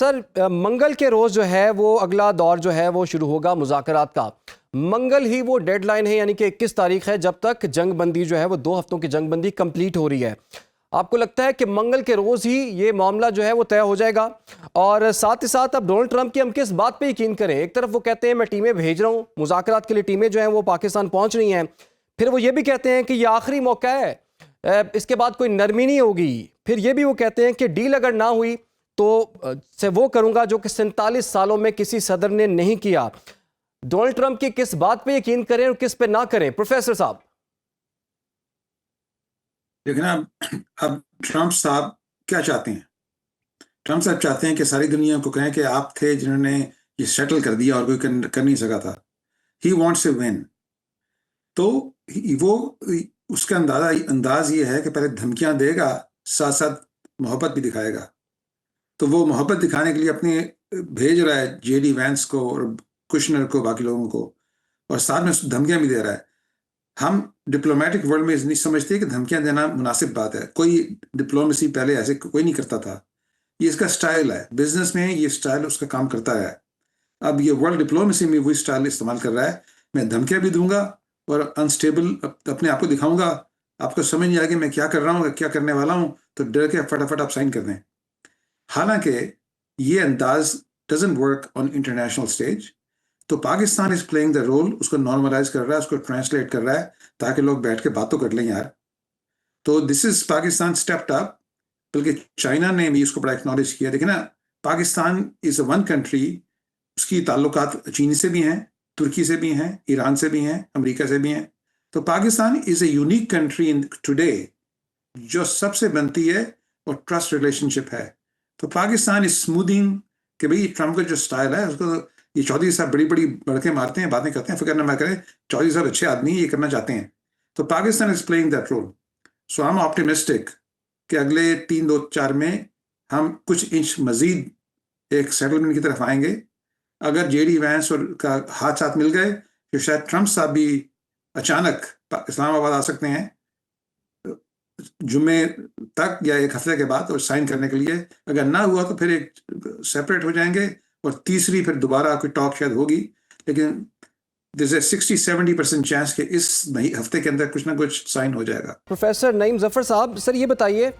سر منگل کے روز جو ہے وہ اگلا دور جو ہے وہ شروع ہوگا مذاکرات کا. منگل ہی وہ ڈیڈ لائن ہے، یعنی کہ 21 تاریخ ہے جب تک جنگ بندی جو ہے وہ 2 ہفتوں کی جنگ بندی کمپلیٹ ہو رہی ہے. آپ کو لگتا ہے کہ منگل کے روز ہی یہ معاملہ جو ہے وہ طے ہو جائے گا؟ اور ساتھ ہی ساتھ اب ڈونلڈ ٹرمپ کی ہم کس بات پہ یقین کریں؟ ایک طرف وہ کہتے ہیں میں ٹیمیں بھیج رہا ہوں، مذاکرات کے لیے ٹیمیں جو ہیں وہ پاکستان پہنچ رہی ہیں، پھر وہ یہ بھی کہتے ہیں کہ یہ آخری موقع ہے، اس کے بعد کوئی نرمی نہیں ہوگی. پھر یہ بھی وہ کہتے ہیں کہ ڈیل اگر نہ ہوئی تو سے وہ کروں گا جو کہ 47 سالوں میں کسی صدر نے نہیں کیا. ڈونلڈ ٹرمپ کی کس بات پہ یقین کریں اور کس پہ نہ کریں پروفیسر صاحب؟ دیکھنا اب ٹرمپ صاحب کیا چاہتے ہیں. ٹرمپ صاحب چاہتے ہیں کہ ساری دنیا کو کہیں کہ آپ تھے جنہوں نے یہ سیٹل کر دیا اور کوئی کر نہیں سکا تھا. He wants a one. تو وہ اس کا انداز یہ ہے کہ پہلے دھمکیاں دے گا، ساتھ ساتھ محبت بھی دکھائے گا. تو وہ محبت دکھانے کے لیے اپنے بھیج رہا ہے جے ڈی وینس کو اور کشنر کو، باقی لوگوں کو، اور ساتھ میں دھمکیاں بھی دے رہا ہے. ہم ڈپلومیٹک ورلڈ میں نہیں سمجھتے کہ دھمکیاں دینا مناسب بات ہے. کوئی ڈپلومیسی پہلے ایسے کوئی نہیں کرتا تھا. یہ اس کا سٹائل ہے، بزنس میں یہ سٹائل اس کا کام کرتا ہے. اب یہ ورلڈ ڈپلومیسی میں وہی سٹائل استعمال کر رہا ہے. میں دھمکیاں بھی دوں گا اور انسٹیبل اپنے آپ کو دکھاؤں گا. آپ کو سمجھ نہیں آئے گا میں کیا کر رہا ہوں، کیا کرنے والا ہوں، تو ڈر کے فٹافٹ آپ سائن کر دیں. حالانکہ یہ انداز doesn't work on international stage. تو Pakistan is playing the role, اس کو نارملائز کر رہا ہے، اس کو ٹرانسلیٹ کر رہا ہے تاکہ لوگ بیٹھ کے باتوں کر لیں یار. تو دس از پاکستان اسٹیپڈ اپ. بلکہ چائنا نے بھی اس کو بڑا ایکنالج کیا. دیکھیں نا، Pakistan is a one country, اس کی تعلقات چین سے بھی ہیں، ترکی سے بھی ہیں، ایران سے بھی ہیں، امریکہ سے بھی ہیں. تو Pakistan is a unique country in today جو سب سے بنتی ہے اور ٹرسٹ ریلیشن شپ ہے. تو پاکستان از اسموتھنگ کہ بھئی ٹرمپ کا جو سٹائل ہے اس کو، یہ چودھری صاحب بڑی بڑی بڑکیں مارتے ہیں، باتیں کرتے ہیں، فکر نہ کریں، چودھری صاحب اچھے آدمی ہیں، یہ کرنا چاہتے ہیں. تو Pakistan is playing that role. So I am optimistic کہ اگلے 3-2-4 میں ہم کچھ انچ مزید ایک سیٹلمنٹ کی طرف آئیں گے. اگر جے ڈی وینس اور کا ہاتھ ساتھ مل گئے تو شاید ٹرمپ صاحب بھی اچانک اسلام آباد آ سکتے ہیں جمعے تک یا ایک ہفتے کے بعد اور سائن کرنے کے لیے. اگر نہ ہوا تو پھر ایک سیپریٹ ہو جائیں گے اور تیسری پھر دوبارہ کوئی ٹاک شاید ہوگی. لیکن there's a 60-70% چانس کہ اس ہفتے کے اندر کچھ نہ کچھ سائن ہو جائے گا. پروفیسر نعیم ظفر صاحب، سر یہ بتائیے،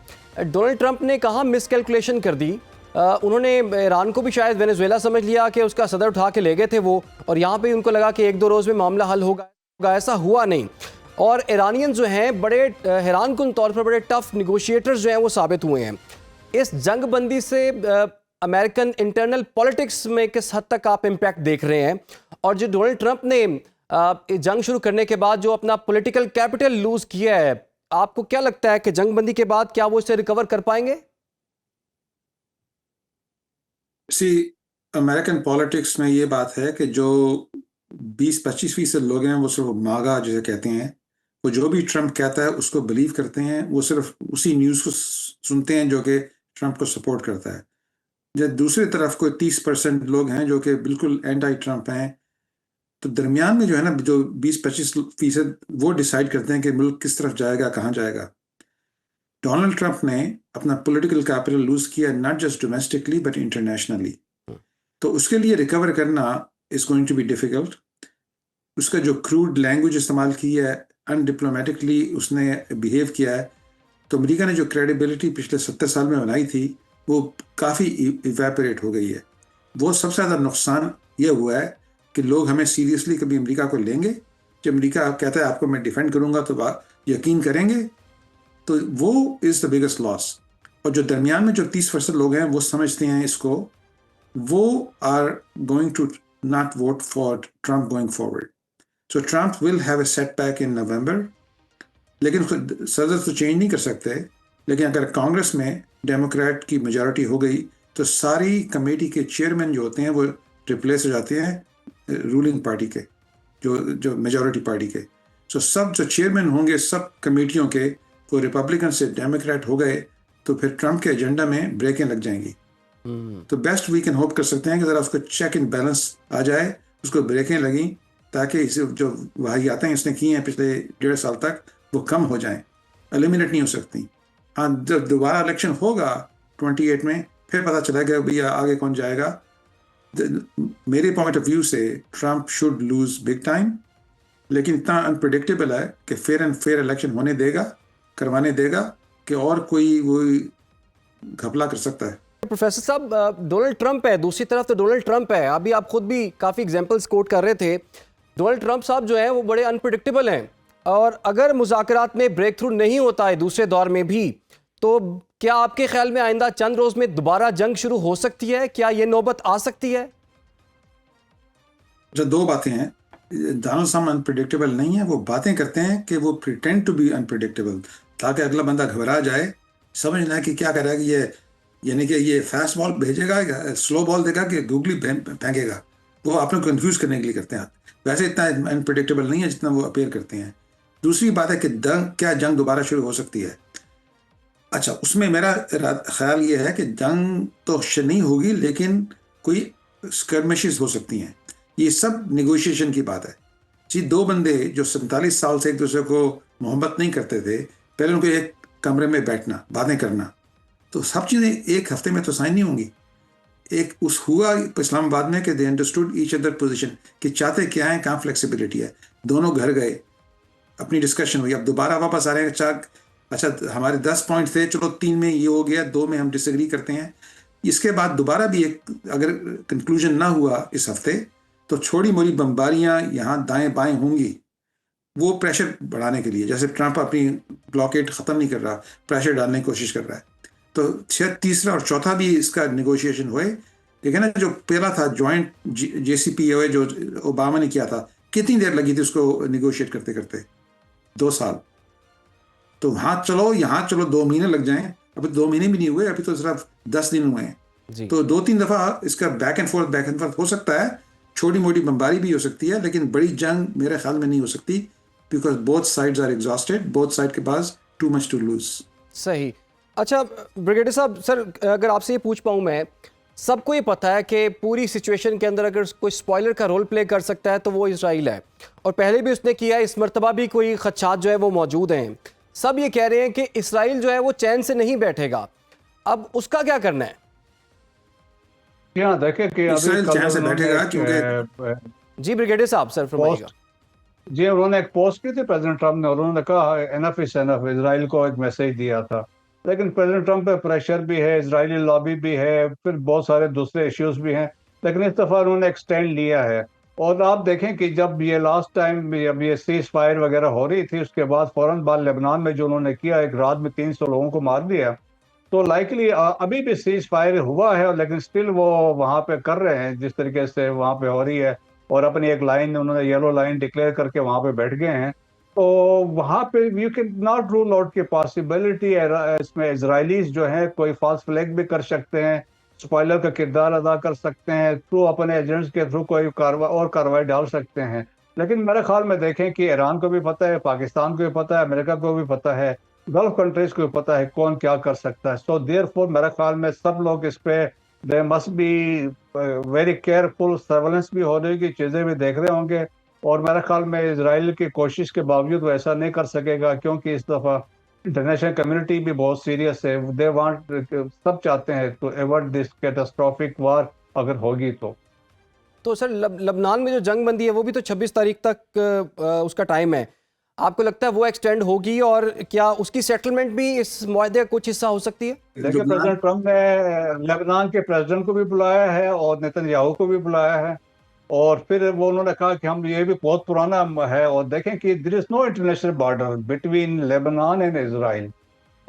ڈونلڈ ٹرمپ نے کہاں مس کیلکولیشن کر دی؟ انہوں نے ایران کو بھی شاید وینزویلا سمجھ لیا کہ اس کا صدر اٹھا کے لے گئے تھے وہ، اور یہاں پہ ان کو لگا کہ 1-2 روز میں معاملہ حل ہوگا. ایسا ہوا نہیں. اور ایرانین جو ہیں بڑے حیران کن طور پر بڑے ٹف نیگوشیٹرز جو ہیں وہ ثابت ہوئے ہیں. اس جنگ بندی سے امریکن انٹرنل پولیٹکس میں کس حد تک آپ امپیکٹ دیکھ رہے ہیں؟ اور جو ڈونلڈ ٹرمپ نے جنگ شروع کرنے کے بعد جو اپنا پولیٹیکل کیپٹل لوز کیا ہے، آپ کو کیا لگتا ہے کہ جنگ بندی کے بعد کیا وہ اسے ریکور کر پائیں گے؟ امریکن پالیٹکس میں یہ بات ہے کہ جو 20-25% لوگ ہیں وہ صرف ماگا جسے کہتے ہیں، وہ جو بھی ٹرمپ کہتا ہے اس کو بلیو کرتے ہیں. وہ صرف اسی نیوز کو سنتے ہیں جو کہ ٹرمپ کو سپورٹ کرتا ہے. جب دوسری طرف کوئی 30% لوگ ہیں جو کہ بالکل اینٹائی ٹرمپ ہیں. تو درمیان میں جو ہے نا، جو 20-25% وہ ڈیسائیڈ کرتے ہیں کہ ملک کس طرف جائے گا، کہاں جائے گا. ڈونلڈ ٹرمپ نے اپنا پولیٹیکل کیپٹل لوز کیا، not just domestically but internationally. تو اس کے لیے ریکور کرنا is going to be difficult. اس کا جو کروڈ لینگویج استعمال کی ہے، ان ڈپلومیٹکلی اس نے بیہیو کیا ہے. تو امریکہ نے جو کریڈیبلٹی پچھلے 70 سال میں بنائی تھی وہ کافی ایویپوریٹ ہو گئی ہے. وہ سب سے زیادہ نقصان یہ ہوا ہے کہ لوگ ہمیں سیریسلی کبھی امریکہ کو لیں گے. جب امریکہ کہتا ہے آپ کو میں ڈیفینڈ کروں گا تو یقین کریں گے. تو وہ از دا بگیسٹ لاس. اور جو درمیان میں جو 30% لوگ ہیں وہ سمجھتے ہیں اس کو، وہ are going to not vote for Trump going forward. So Trump will have a set back in November. لیکن صدر تو چینج نہیں کر سکتے. لیکن اگر کانگریس میں ڈیموکریٹ کی میجورٹی ہو گئی تو ساری کمیٹی کے چیئرمین جو ہوتے ہیں وہ ریپلیس ہو جاتے ہیں رولنگ پارٹی کے، جو میجورٹی پارٹی کے. سو سب جو چیئرمین ہوں گے سب کمیٹیوں کے، وہ ریپبلکن سے ڈیموکریٹ ہو گئے تو پھر ٹرمپ کے ایجنڈا میں بریکیں لگ جائیں گی. تو بیسٹ وی کین ہوپ کر سکتے ہیں کہ ذرا اس کو چیک ان بیلنس آ جائے، اس کو بریکیں لگیں تاکہ جو واقعات اس نے کی ہیں پچھلے 1.5 سال تک وہ کم ہو جائیں. ایلیمنیٹ نہیں ہو سکتی. ہاں، جب دوبارہ الیکشن ہوگا 28 میں پھر پتہ چلا کہ بھئی آگے کون جائے گا. میرے پوائنٹ آف ویو سے Trump should lose big time, لیکن اتنا انپریڈکٹیبل ہے کہ فیئر اینڈ فیئر الیکشن ہونے دے گا، کروانے دے گا کہ اور کوئی وہی گھپلا کر سکتا ہے. پروفیسر صاحب، ڈونلڈ ٹرمپ ہے، دوسری طرف تو ڈونلڈ ٹرمپ ہے. ابھی آپ خود بھی کافی ایگزامپلس کوٹ کر رہے تھے. ڈونلڈ ٹرمپ صاحب جو ہیں وہ بڑے انپریڈکٹیبل ہیں، اور اگر مذاکرات میں بریک تھرو نہیں ہوتا ہے دوسرے دور میں بھی، تو کیا آپ کے خیال میں آئندہ چند روز میں دوبارہ جنگ شروع ہو سکتی ہے؟ کیا یہ نوبت آ سکتی ہے؟ جو دو باتیں ہیں، ڈونلڈ ٹرمپ انپریڈکٹیبل نہیں ہے. وہ باتیں کرتے ہیں کہ وہ پریٹینڈ ٹو بی انپریڈکٹیبل، تاکہ اگلا بندہ گھبرا جائے، سمجھنا ہے کہ کیا کرے گا یہ، یعنی کہ یہ فاسٹ بال بھیجے گا یا سلو بال دے گا کہ گوگلی پھینکے گا. وہ آپ نے کنفیوز کرنے کے لیے کرتے ہیں. ویسے اتنا انپریڈکٹیبل نہیں ہے جتنا وہ اپیئر کرتے ہیں. دوسری بات ہے کہ کیا جنگ دوبارہ شروع ہو سکتی ہے؟ اچھا، اس میں میرا خیال یہ ہے کہ جنگ تو نہیں ہوگی، لیکن کوئی اسکرمشز ہو سکتی ہیں. یہ سب نیگوشیشن کی بات ہے. جی، دو بندے جو 47 سال سے ایک دوسرے کو محبت نہیں کرتے تھے، پہلے ان کو ایک کمرے میں بیٹھنا، باتیں کرنا، تو سب چیزیں ایک ہفتے میں تو سائن نہیں ہوں گی. ایک اس ہوا اسلام آباد میں کہ they understood each other position, کہ چاہتے کیا ہیں، کہاں فلیکسیبلٹی ہے. دونوں گھر گئے، اپنی ڈسکشن ہوئی. اب دوبارہ واپس آ رہے ہیں، اچھا ہمارے 10 پوائنٹ تھے، چلو 3 میں یہ ہو گیا، 2 میں ہم ڈس ایگری کرتے ہیں. اس کے بعد دوبارہ بھی ایک اگر کنکلوژن نہ ہوا اس ہفتے، تو چھوڑی موڑی بمباریاں یہاں دائیں بائیں ہوں گی، وہ پریشر بڑھانے کے لیے. جیسے ٹرمپ اپنی بلاکیٹ ختم نہیں کر رہا، پریشر ڈالنے کی کوشش کر رہا ہے. تو شاید تیسرا اور چوتھا بھی اس کا نیگوشیشن ہوئے. لیکن جو پہلا تھا جوائنٹ جے سی پی اے جو اوباما نے کیا تھا، کتنی دیر لگی تھی اس کو نیگوشیٹ کرتے کرتے؟ 2 سال. تو ہاں چلو یہاں چلو 2 مہینے لگ جائیں، ابھی 2 مہینے بھی نہیں ہوئے، ابھی تو صرف 10 دن ہوئے ہیں. تو 2-3 دفعہ اس کا بیک اینڈ فورتھ ہو سکتا ہے. چھوٹی موٹی بمباری بھی ہو سکتی ہے، لیکن بڑی جنگ میرے خیال میں نہیں ہو سکتی، because both sides are exhausted, both side کے پاس ٹو مچ ٹو لوز. صحیح. اچھا بریگیڈیئر صاحب، سر اگر آپ سے یہ پوچھ پاؤں میں، سب کو یہ پتہ ہے کہ پوری سچویشن کے اندر اگر کوئی سپوائلر کا رول پلے کر سکتا ہے تو وہ اسرائیل ہے، اور پہلے بھی اس نے کیا ہے، اس مرتبہ بھی کوئی خدشات جو ہے وہ موجود ہیں. سب یہ کہہ رہے ہیں کہ اسرائیل جو ہے وہ چین سے نہیں بیٹھے گا. اب اس کا کیا کرنا ہے؟ یہاں دیکھیں کہ اسرائیل چین سے بیٹھے گا کیونکہ جی بریگیڈیئر صاحب، سر فرمائیے گا. جی، انہوں نے ایک پوسٹ کی تھی پریزیڈنٹ ٹرمپ نے، اور انہوں نے کہا انف از انف، اسرائیل کو ایک میسج دیا تھا. لیکن پریزیڈنٹ ٹرمپ پہ پریشر بھی ہے، اسرائیلی لابی بھی ہے، پھر بہت سارے دوسرے ایشوز بھی ہیں. لیکن اس دفعہ انہوں نے ایک سٹینڈ لیا ہے. اور آپ دیکھیں کہ جب یہ لاسٹ ٹائم جب یہ سیز فائر وغیرہ ہو رہی تھی، اس کے بعد فوراً بعد لبنان میں جو انہوں نے کیا، ایک رات میں 300 لوگوں کو مار دیا. تو لائکلی ابھی بھی سیز فائر ہوا ہے، لیکن سٹل وہ وہاں پہ کر رہے ہیں جس طریقے سے وہاں پہ ہو رہی ہے. اور اپنی ایک لائن انہوں نے یلو لائن ڈکلیئر کر کے وہاں پہ بیٹھ گئے ہیں. تو وہاں پہ you can not rule out کی پاسبلٹی اس میں اسرائیلیز جو ہیں کوئی فالس فلیگ بھی کر سکتے ہیں، سپائلر کا کردار ادا کر سکتے ہیں، تھرو اپنے ایجنٹس کے تھرو کوئی کاروائی ڈال سکتے ہیں. لیکن میرے خیال میں دیکھیں کہ ایران کو بھی پتہ ہے، پاکستان کو بھی پتہ ہے، امریکہ کو بھی پتہ ہے، گلف کنٹریز کو بھی پتہ ہے کون کیا کر سکتا ہے. سو دیئر فور میرے خیال میں سب لوگ اس پہ they must be very careful, surveillance بھی ہو رہی کی چیزیں بھی دیکھ رہے ہوں گے. اور میرے خیال میں اسرائیل کی کوشش کے باوجود وہ ایسا نہیں کر سکے گا، کیونکہ اس دفعہ انٹرنیشنل کمیونٹی بھی بہت سیریس ہے. دے وانٹ، سب چاہتے ہیں ٹو ایورٹ دس کیٹاسٹرافک وار اگر ہوگی تو. تو سر لبنان میں جو جنگ بندی ہے وہ بھی تو 26 تاریخ تک اس کا ٹائم ہے. آپ کو لگتا ہے وہ ایکسٹینڈ ہوگی، اور کیا اس کی سیٹلمنٹ بھی اس معاہدے کا کچھ حصہ ہو سکتی ہے؟ دیکھیں پریزیڈنٹ ٹرمپ نے لبنان کے پریزیڈنٹ کو بھی بلایا ہے اور نیتن یاہو کو بھی بلایا ہے. اور پھر وہ انہوں نے کہا کہ ہم یہ بھی بہت پرانا ہے، اور دیکھیں کہ there is no international border between Lebanon and Israel.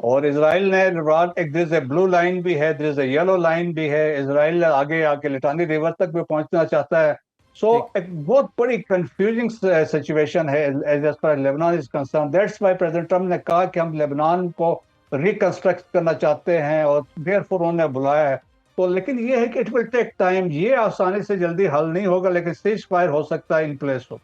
اور اسرائیل نے ایک دیر از اے بلو لائن بھی ہے، دیر از اے یلو لائن بھی ہے. اسرائیل آگے آ کے لٹانی ریور تک بھی پہنچنا چاہتا ہے. سو ایک بہت بڑی کنفیوزنگ سچویشن ہے as per Lebanon is concern. That's why president Trump نے کہا کہ ہم لیبنان کو ریکنسٹرکٹ کرنا چاہتے ہیں، اور دیر فور انہوں نے بلایا ہے. تو لیکن یہ ہے کہ اٹ ول ٹیک ٹائم، یہ آسانی سے جلدی حل نہیں ہوگا، لیکن سیز فائر ہو سکتا ہے ان پلیس ہو.